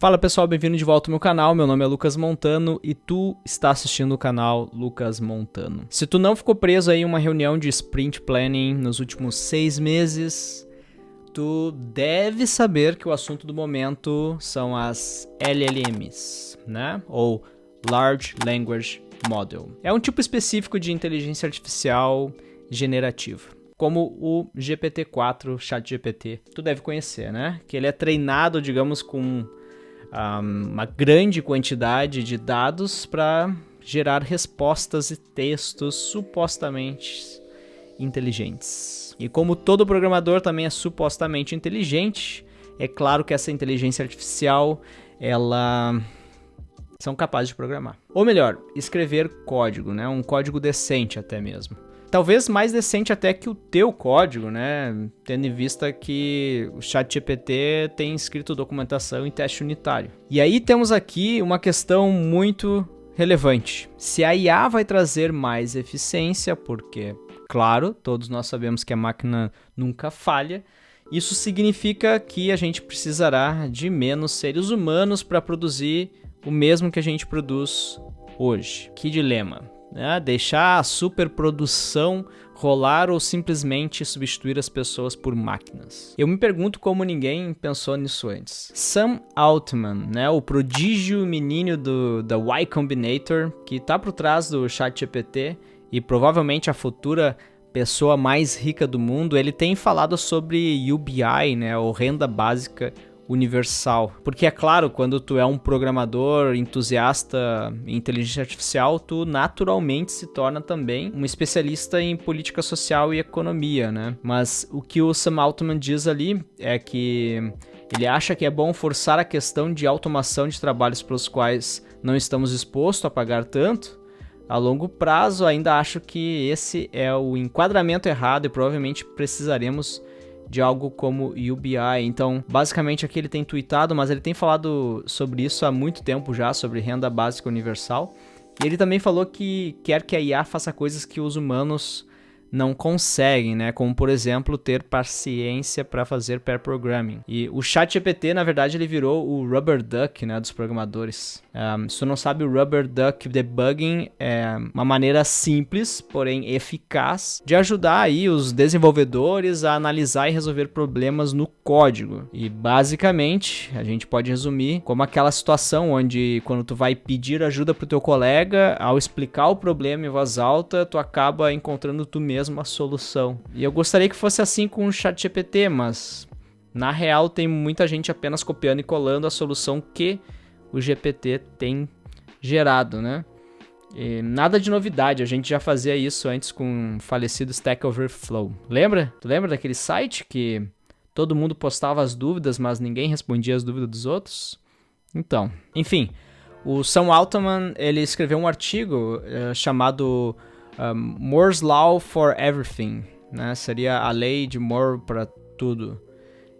Fala pessoal, bem-vindo de volta ao meu canal, meu nome é Lucas Montano e tu está assistindo o canal Lucas Montano. Se tu não ficou preso aí em uma reunião de Sprint Planning nos últimos 6 meses, tu deve saber que o assunto do momento são as LLMs, né? Ou Large Language Model. É um tipo específico de inteligência artificial generativa, como o GPT-4, ChatGPT, tu deve conhecer, né? Que ele é treinado, digamos, com uma grande quantidade de dados para gerar respostas e textos supostamente inteligentes. E como todo programador também é supostamente inteligente, é claro que essa inteligência artificial, ela são capazes de programar. Ou melhor, escrever código, né? Um código decente até mesmo. Talvez mais decente até que o teu código, né? Tendo em vista que o ChatGPT tem escrito documentação em teste unitário. E aí temos aqui uma questão muito relevante. Se a IA vai trazer mais eficiência, porque, claro, todos nós sabemos que a máquina nunca falha, isso significa que a gente precisará de menos seres humanos para produzir o mesmo que a gente produz hoje. Que dilema! Deixar a superprodução rolar ou simplesmente substituir as pessoas por máquinas. Eu me pergunto como ninguém pensou nisso antes. Sam Altman, né, o prodígio menino da Y Combinator, que está por trás do ChatGPT e provavelmente a futura pessoa mais rica do mundo, ele tem falado sobre UBI, né, ou renda básica universal. Porque é claro, quando tu é um programador entusiasta em inteligência artificial, tu naturalmente se torna também um especialista em política social e economia, né? Mas o que o Sam Altman diz ali é que ele acha que é bom forçar a questão de automação de trabalhos pelos quais não estamos dispostos a pagar tanto. A longo prazo, ainda acho que esse é o enquadramento errado e provavelmente precisaremos de algo como UBI. Então, basicamente aqui ele tem tweetado, mas ele tem falado sobre isso há muito tempo já, sobre renda básica universal. E ele também falou que quer que a IA faça coisas que os humanos não conseguem, né? Como, por exemplo, ter paciência para fazer pair programming. E o ChatGPT, na verdade, ele virou o rubber duck, né, dos programadores. Se tu não sabe, o rubber duck debugging é uma maneira simples, porém eficaz, de ajudar aí os desenvolvedores a analisar e resolver problemas no código. E basicamente, a gente pode resumir como aquela situação onde quando tu vai pedir ajuda pro teu colega, ao explicar o problema em voz alta, tu acaba encontrando tu mesmo a solução. E eu gostaria que fosse assim com o ChatGPT, mas na real tem muita gente apenas copiando e colando a solução que o GPT tem gerado, né? E nada de novidade, a gente já fazia isso antes com o falecido Stack Overflow. Lembra? Tu lembra daquele site que todo mundo postava as dúvidas, mas ninguém respondia as dúvidas dos outros? Então, enfim, o Sam Altman, ele escreveu um artigo chamado Moore's Law for Everything, né? Seria a lei de Moore para tudo.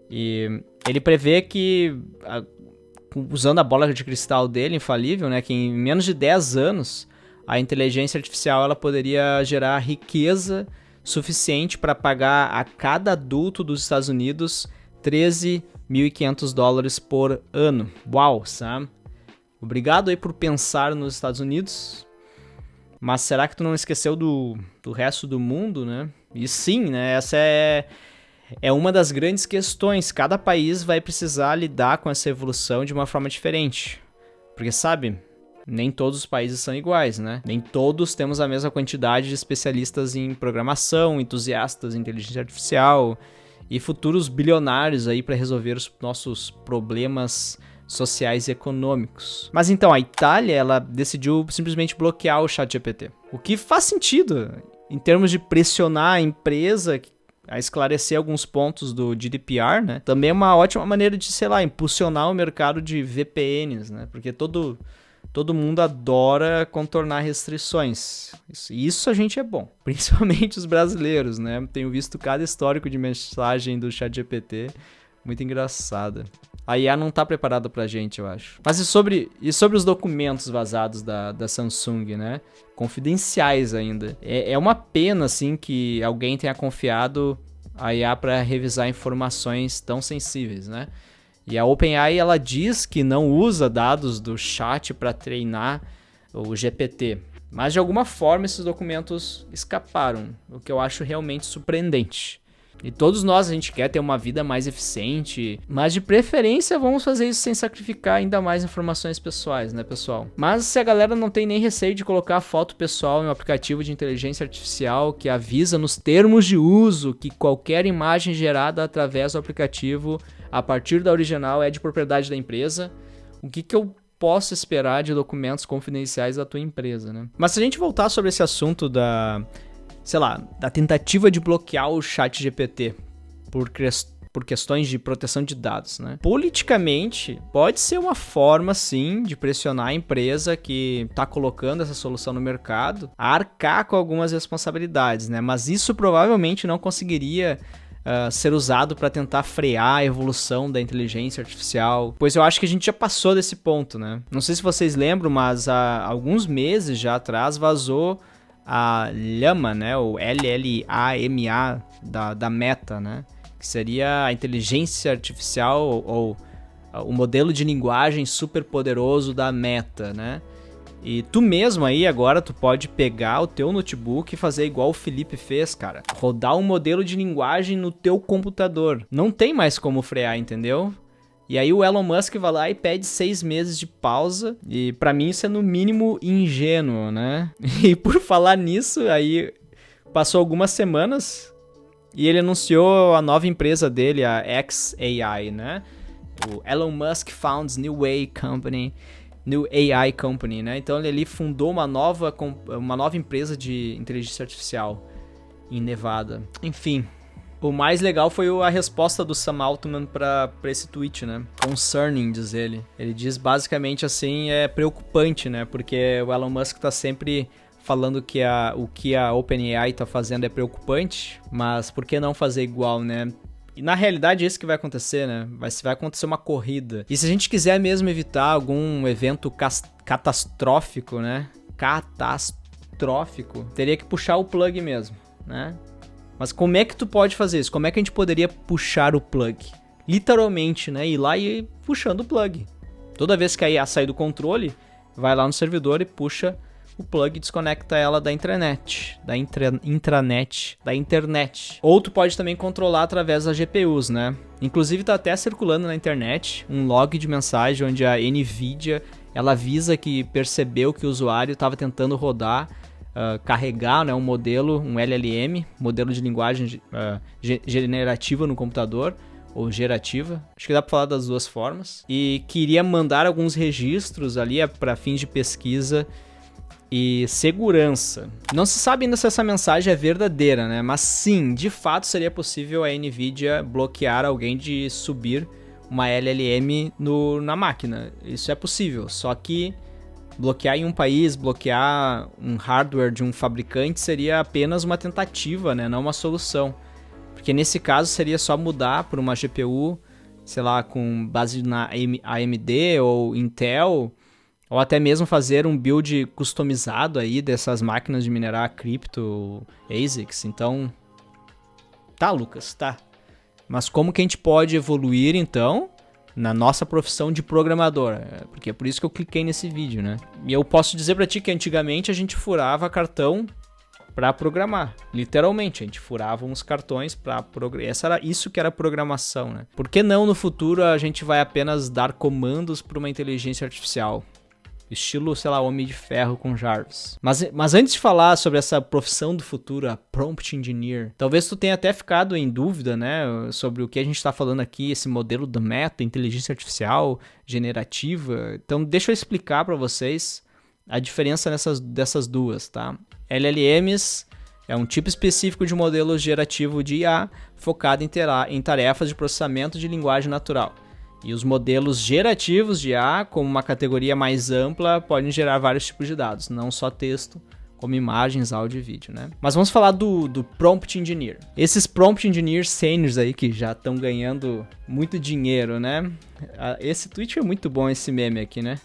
E ele prevê que, usando a bola de cristal dele, infalível, né, que em menos de 10 anos a inteligência artificial ela poderia gerar riqueza suficiente para pagar a cada adulto dos Estados Unidos $13.500 por ano. Uau, Sam! Obrigado aí por pensar nos Estados Unidos. Mas será que tu não esqueceu do resto do mundo, né? E sim, né? Essa é uma das grandes questões. Cada país vai precisar lidar com essa evolução de uma forma diferente. Porque, sabe, nem todos os países são iguais, né? Nem todos temos a mesma quantidade de especialistas em programação, entusiastas em inteligência artificial e futuros bilionários aí para resolver os nossos problemas sociais e econômicos. Mas então, a Itália, ela decidiu simplesmente bloquear o ChatGPT. O que faz sentido em termos de pressionar a empresa a esclarecer alguns pontos do GDPR, né? Também é uma ótima maneira de, sei lá, impulsionar o mercado de VPNs, né? Porque todo mundo adora contornar restrições. Isso a gente é bom. Principalmente os brasileiros, né? Tenho visto cada histórico de mensagem do ChatGPT. Muito engraçada. A IA não tá preparada pra gente, eu acho. Mas e sobre os documentos vazados da Samsung, né? Confidenciais ainda. É uma pena, assim, que alguém tenha confiado a IA pra revisar informações tão sensíveis, né? E a OpenAI, ela diz que não usa dados do chat para treinar o GPT. Mas de alguma forma esses documentos escaparam, o que eu acho realmente surpreendente. E todos nós, a gente quer ter uma vida mais eficiente, mas de preferência vamos fazer isso sem sacrificar ainda mais informações pessoais, né, pessoal? Mas se a galera não tem nem receio de colocar a foto pessoal em um aplicativo de inteligência artificial que avisa nos termos de uso que qualquer imagem gerada através do aplicativo a partir da original é de propriedade da empresa, o que eu posso esperar de documentos confidenciais da tua empresa, né? Mas se a gente voltar sobre esse assunto da tentativa de bloquear o ChatGPT por questões de proteção de dados, né? Politicamente, pode ser uma forma, sim, de pressionar a empresa que está colocando essa solução no mercado a arcar com algumas responsabilidades, né? Mas isso provavelmente não conseguiria ser usado para tentar frear a evolução da inteligência artificial, pois eu acho que a gente já passou desse ponto, né? Não sei se vocês lembram, mas há alguns meses já atrás vazou a Llama, né? O LLAMA da Meta, né? Que seria a inteligência artificial ou o modelo de linguagem super poderoso da Meta, né? E tu mesmo aí agora tu pode pegar o teu notebook e fazer igual o Felipe fez, cara. Rodar um modelo de linguagem no teu computador. Não tem mais como frear, entendeu? E aí o Elon Musk vai lá e pede 6 meses de pausa. E pra mim isso é no mínimo ingênuo, né? E por falar nisso, aí passou algumas semanas e ele anunciou a nova empresa dele, a xAI, né? O Elon Musk founds New AI Company, né? Então ele ali fundou uma nova empresa de inteligência artificial em Nevada. Enfim, o mais legal foi a resposta do Sam Altman para esse tweet, né? Concerning, diz ele. Ele diz basicamente assim, é preocupante, né? Porque o Elon Musk tá sempre falando que o que a OpenAI tá fazendo é preocupante, mas por que não fazer igual, né? E na realidade é isso que vai acontecer, né? Vai acontecer uma corrida. E se a gente quiser mesmo evitar algum evento catastrófico, né? Teria que puxar o plug mesmo, né? Mas como é que tu pode fazer isso? Como é que a gente poderia puxar o plug? Literalmente, né? Ir lá e ir puxando o plug. Toda vez que a IA sair do controle, vai lá no servidor e puxa o plug e desconecta ela da intranet, da internet. Ou tu pode também controlar através das GPUs, né? Inclusive tá até circulando na internet um log de mensagem onde a NVIDIA, ela avisa que percebeu que o usuário estava tentando rodar, carregar, né, um modelo, um LLM, modelo de linguagem generativa no computador, ou gerativa, acho que dá para falar das duas formas, e queria mandar alguns registros ali para fins de pesquisa e segurança. Não se sabe ainda se essa mensagem é verdadeira, né? Mas sim, de fato seria possível a NVIDIA bloquear alguém de subir uma LLM na máquina. Isso é possível, só que bloquear em um país, bloquear um hardware de um fabricante seria apenas uma tentativa, né? Não uma solução. Porque nesse caso seria só mudar por uma GPU, sei lá, com base na AMD ou Intel, ou até mesmo fazer um build customizado aí dessas máquinas de minerar cripto, ASICs. Então, tá, Lucas, tá. Mas como que a gente pode evoluir, então, na nossa profissão de programador? Porque é por isso que eu cliquei nesse vídeo, né? E eu posso dizer pra ti que antigamente a gente furava cartão pra programar. Literalmente, a gente furava uns cartões pra programar. Isso que era programação, né? Por que não no futuro a gente vai apenas dar comandos pra uma inteligência artificial? Estilo, sei lá, Homem de Ferro com Jarvis. Mas antes de falar sobre essa profissão do futuro, a Prompt Engineer, talvez tu tenha até ficado em dúvida, né, sobre o que a gente está falando aqui, esse modelo da Meta, inteligência artificial generativa. Então deixa eu explicar para vocês a diferença dessas duas, tá? LLMs é um tipo específico de modelo gerativo de IA focado em tarefas de processamento de linguagem natural. E os modelos gerativos de IA, como uma categoria mais ampla, podem gerar vários tipos de dados, não só texto, como imagens, áudio e vídeo, né? Mas vamos falar do Prompt Engineer. Esses Prompt Engineers seniors aí que já estão ganhando muito dinheiro, né? Esse tweet é muito bom, esse meme aqui, né?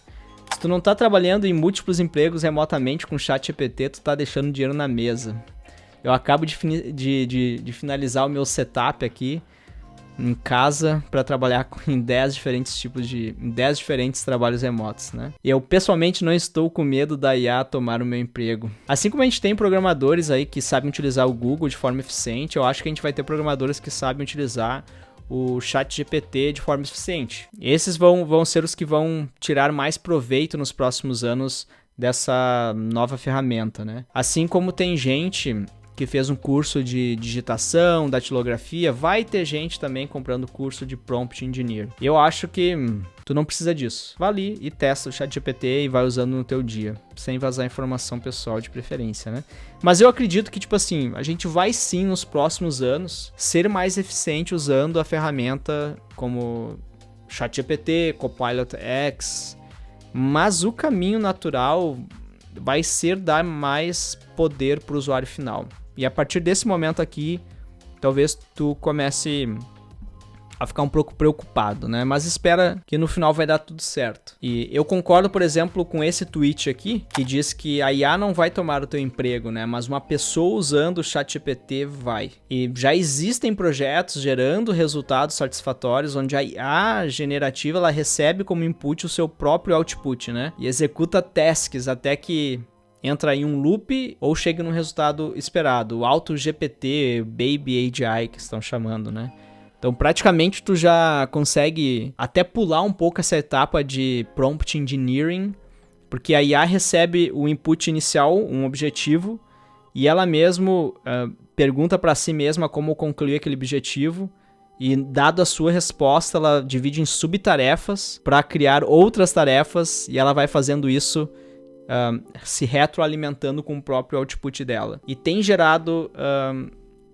Se tu não tá trabalhando em múltiplos empregos remotamente com ChatGPT, tu tá deixando dinheiro na mesa. Eu acabo de finalizar o meu setup aqui em casa para trabalhar em 10 diferentes trabalhos remotos, né? Eu pessoalmente não estou com medo da IA tomar o meu emprego. Assim como a gente tem programadores aí que sabem utilizar o Google de forma eficiente, eu acho que a gente vai ter programadores que sabem utilizar o ChatGPT de forma eficiente. Esses vão ser os que vão tirar mais proveito nos próximos anos dessa nova ferramenta, né? Assim como tem gente que fez um curso de digitação, datilografia, vai ter gente também comprando curso de Prompt Engineer. Eu acho que tu não precisa disso. Vai ali e testa o ChatGPT e vai usando no teu dia, sem vazar informação pessoal de preferência, né? Mas eu acredito que, tipo assim, a gente vai sim, nos próximos anos, ser mais eficiente usando a ferramenta como ChatGPT, Copilot X, mas o caminho natural vai ser dar mais poder para o usuário final. E a partir desse momento aqui, talvez tu comece a ficar um pouco preocupado, né? Mas espera que no final vai dar tudo certo. E eu concordo, por exemplo, com esse tweet aqui, que diz que a IA não vai tomar o teu emprego, né? Mas uma pessoa usando o ChatGPT vai. E já existem projetos gerando resultados satisfatórios, onde a IA generativa, ela recebe como input o seu próprio output, né? E executa tasks até que entra em um loop ou chega no resultado esperado. O AutoGPT, Baby AGI, que estão chamando, né? Então, praticamente, tu já consegue até pular um pouco essa etapa de Prompt Engineering, porque a IA recebe o input inicial, um objetivo, e ela mesmo pergunta para si mesma como concluir aquele objetivo, e dado a sua resposta, ela divide em subtarefas para criar outras tarefas, e ela vai fazendo isso se retroalimentando com o próprio output dela. E tem gerado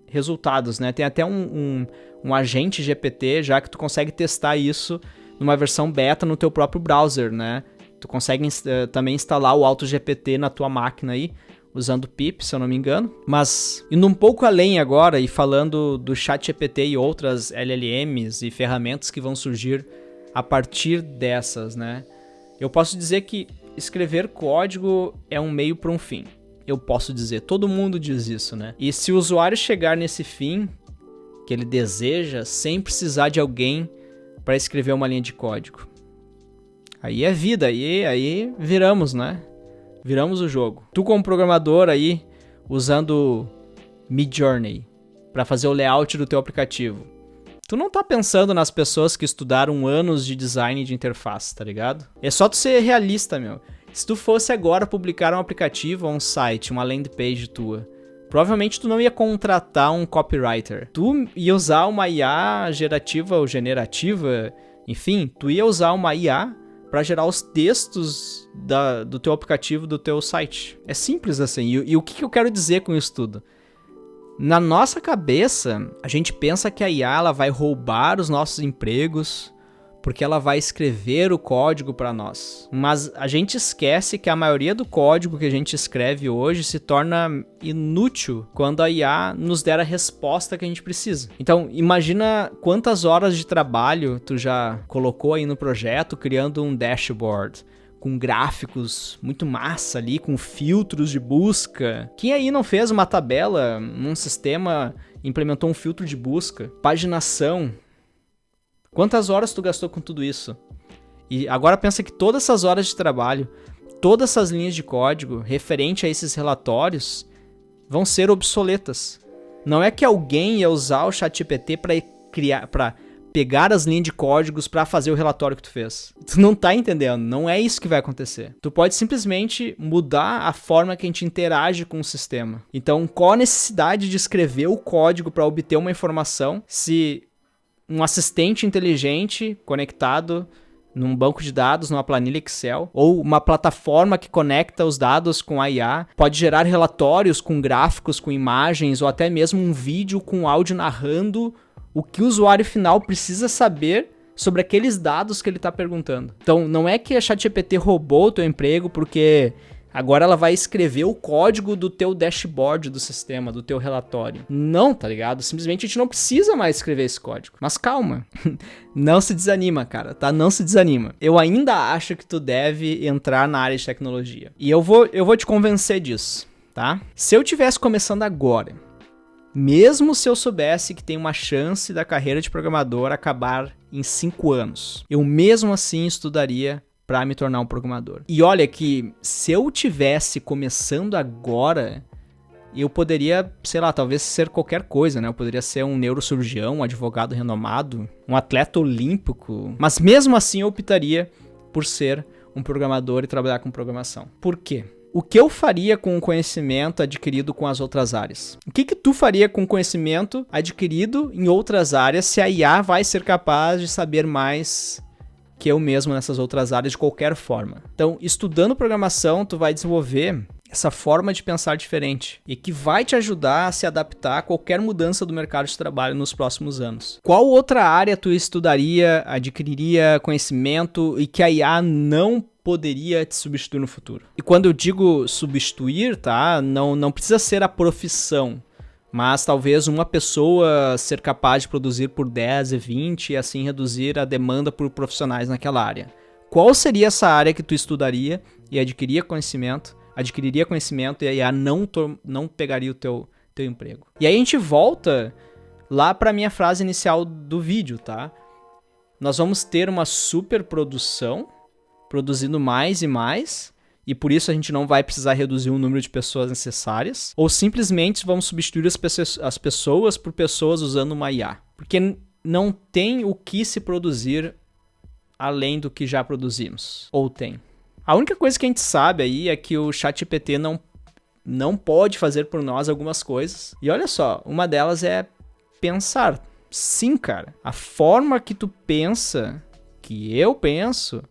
resultados, né? Tem até um agente GPT, já que tu consegue testar isso numa versão beta no teu próprio browser, né? Tu consegue também instalar o AutoGPT na tua máquina aí, usando pip, se eu não me engano. Mas, indo um pouco além agora e falando do ChatGPT e outras LLMs e ferramentas que vão surgir a partir dessas, né? Eu posso dizer que escrever código é um meio para um fim. Eu posso dizer, todo mundo diz isso, né? E se o usuário chegar nesse fim que ele deseja, sem precisar de alguém para escrever uma linha de código, aí é vida, aí viramos, né? Viramos o jogo. Tu como programador aí, usando Midjourney para fazer o layout do teu aplicativo, tu não tá pensando nas pessoas que estudaram anos de design de interface, tá ligado? É só tu ser realista, meu. Se tu fosse agora publicar um aplicativo ou um site, uma landing page tua, provavelmente tu não ia contratar um copywriter. Tu ia usar uma IA gerativa ou generativa, enfim, tu ia usar uma IA para gerar os textos do teu aplicativo, do teu site. É simples assim. E o que eu quero dizer com isso tudo? Na nossa cabeça, a gente pensa que a IA ela vai roubar os nossos empregos porque ela vai escrever o código para nós. Mas a gente esquece que a maioria do código que a gente escreve hoje se torna inútil quando a IA nos der a resposta que a gente precisa. Então, imagina quantas horas de trabalho tu já colocou aí no projeto criando um dashboard com gráficos muito massa ali, com filtros de busca. Quem aí não fez uma tabela num sistema, implementou um filtro de busca, paginação? Quantas horas tu gastou com tudo isso? E agora pensa que todas essas horas de trabalho, todas essas linhas de código referente a esses relatórios vão ser obsoletas. Não é que alguém ia usar o ChatGPT para pegar as linhas de códigos para fazer o relatório que tu fez. Tu não tá entendendo, não é isso que vai acontecer. Tu pode simplesmente mudar a forma que a gente interage com o sistema. Então, qual a necessidade de escrever o código para obter uma informação se um assistente inteligente conectado num banco de dados, numa planilha Excel, ou uma plataforma que conecta os dados com a IA, pode gerar relatórios com gráficos, com imagens, ou até mesmo um vídeo com áudio narrando o que o usuário final precisa saber sobre aqueles dados que ele está perguntando. Então, não é que a ChatGPT roubou o teu emprego porque agora ela vai escrever o código do teu dashboard do sistema, do teu relatório. Não, tá ligado? Simplesmente a gente não precisa mais escrever esse código. Mas calma, não se desanima, cara, tá? Não se desanima. Eu ainda acho que tu deve entrar na área de tecnologia. E eu vou te convencer disso, tá? Se eu tivesse começando agora, Mesmo se eu soubesse que tem uma chance da carreira de programador acabar em 5 anos, eu mesmo assim estudaria para me tornar um programador. E olha que se eu tivesse começando agora, eu poderia, sei lá, talvez ser qualquer coisa, né? Eu poderia ser um neurocirurgião, um advogado renomado, um atleta olímpico. Mas mesmo assim eu optaria por ser um programador e trabalhar com programação. Por quê? O que eu faria com o conhecimento adquirido com as outras áreas? O que tu faria com o conhecimento adquirido em outras áreas se a IA vai ser capaz de saber mais que eu mesmo nessas outras áreas de qualquer forma? Então, estudando programação, tu vai desenvolver essa forma de pensar diferente e que vai te ajudar a se adaptar a qualquer mudança do mercado de trabalho nos próximos anos. Qual outra área tu estudaria, adquiriria conhecimento e que a IA não poderia te substituir no futuro? E quando eu digo substituir, tá? Não precisa ser a profissão, mas talvez uma pessoa ser capaz de produzir por 10 e 20 e assim reduzir a demanda por profissionais naquela área. Qual seria essa área que tu estudaria e adquiriria conhecimento e a IA não pegaria o teu emprego? E aí a gente volta lá para minha frase inicial do vídeo, tá? Nós vamos ter uma super produção, produzindo mais e mais, e por isso a gente não vai precisar reduzir o número de pessoas necessárias, ou simplesmente vamos substituir as pessoas por pessoas usando uma IA. Porque não tem o que se produzir além do que já produzimos. Ou tem? A única coisa que a gente sabe aí é que o ChatGPT não pode fazer por nós algumas coisas. E olha só, uma delas é pensar. Sim, cara. A forma que tu pensa, que eu penso,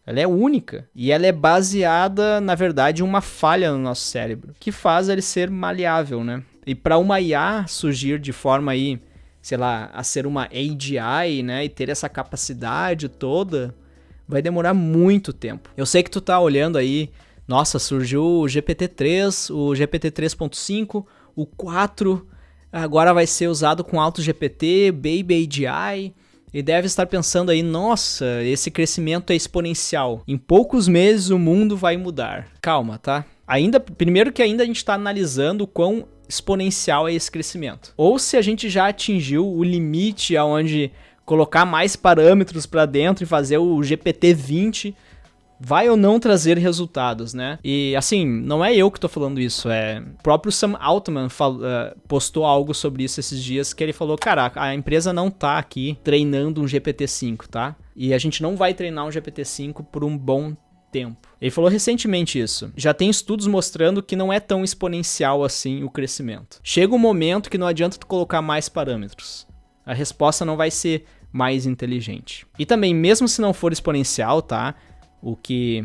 ela é única. E ela é baseada, na verdade, em uma falha no nosso cérebro, que faz ele ser maleável, né? E para uma IA surgir de forma aí, sei lá, a ser uma AGI, né? E ter essa capacidade toda, vai demorar muito tempo. Eu sei que tu tá olhando aí, nossa, surgiu o GPT-3, o GPT 3.5, o 4, agora vai ser usado com AutoGPT, Baby AGI, e deve estar pensando aí, nossa, esse crescimento é exponencial. Em poucos meses o mundo vai mudar. Calma, tá? Primeiro que ainda a gente tá analisando o quão exponencial é esse crescimento. Ou se a gente já atingiu o limite aonde colocar mais parâmetros para dentro e fazer o GPT-20 vai ou não trazer resultados, né? E assim, não é eu que tô falando isso, o próprio Sam Altman postou algo sobre isso esses dias, que ele falou, cara, a empresa não tá aqui treinando um GPT-5, tá? E a gente não vai treinar um GPT-5 por um bom tempo. Ele falou recentemente isso. Já tem estudos mostrando que não é tão exponencial assim o crescimento. Chega um momento que não adianta tu colocar mais parâmetros. A resposta não vai ser mais inteligente. E também, mesmo se não for exponencial, tá? O que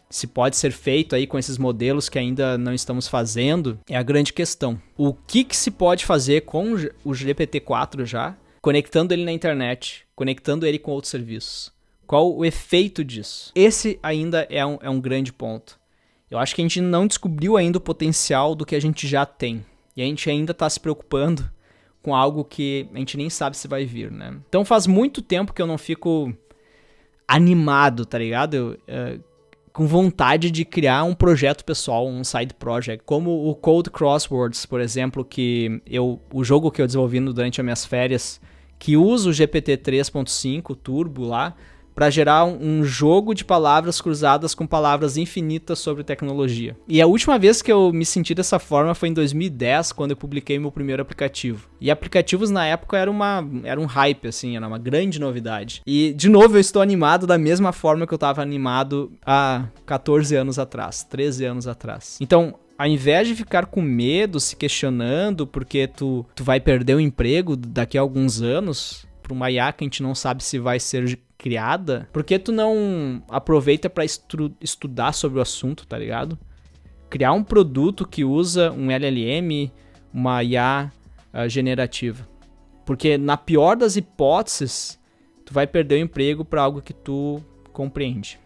se pode ser feito aí com esses modelos que ainda não estamos fazendo é a grande questão. O que se pode fazer com o GPT-4 já, conectando ele na internet, conectando ele com outros serviços? Qual o efeito disso? Esse ainda é um grande ponto. Eu acho que a gente não descobriu ainda o potencial do que a gente já tem. E a gente ainda está se preocupando com algo que a gente nem sabe se vai vir, né? Então faz muito tempo que eu não fico animado, tá ligado? Com vontade de criar um projeto pessoal, um side project, como o Code Crosswords, por exemplo, o jogo que eu desenvolvi durante as minhas férias, que usa o GPT 3.5 Turbo lá, para gerar um jogo de palavras cruzadas com palavras infinitas sobre tecnologia. E a última vez que eu me senti dessa forma foi em 2010, quando eu publiquei meu primeiro aplicativo. E aplicativos na época era um hype, assim, era uma grande novidade. E, de novo, eu estou animado da mesma forma que eu estava animado há 14 anos atrás, 13 anos atrás. Então, ao invés de ficar com medo, se questionando porque tu vai perder o emprego daqui a alguns anos, para uma IA que a gente não sabe se vai ser criada, por que tu não aproveita para estudar sobre o assunto, tá ligado? Criar um produto que usa um LLM, uma IA generativa. Porque na pior das hipóteses, tu vai perder o emprego para algo que tu compreende.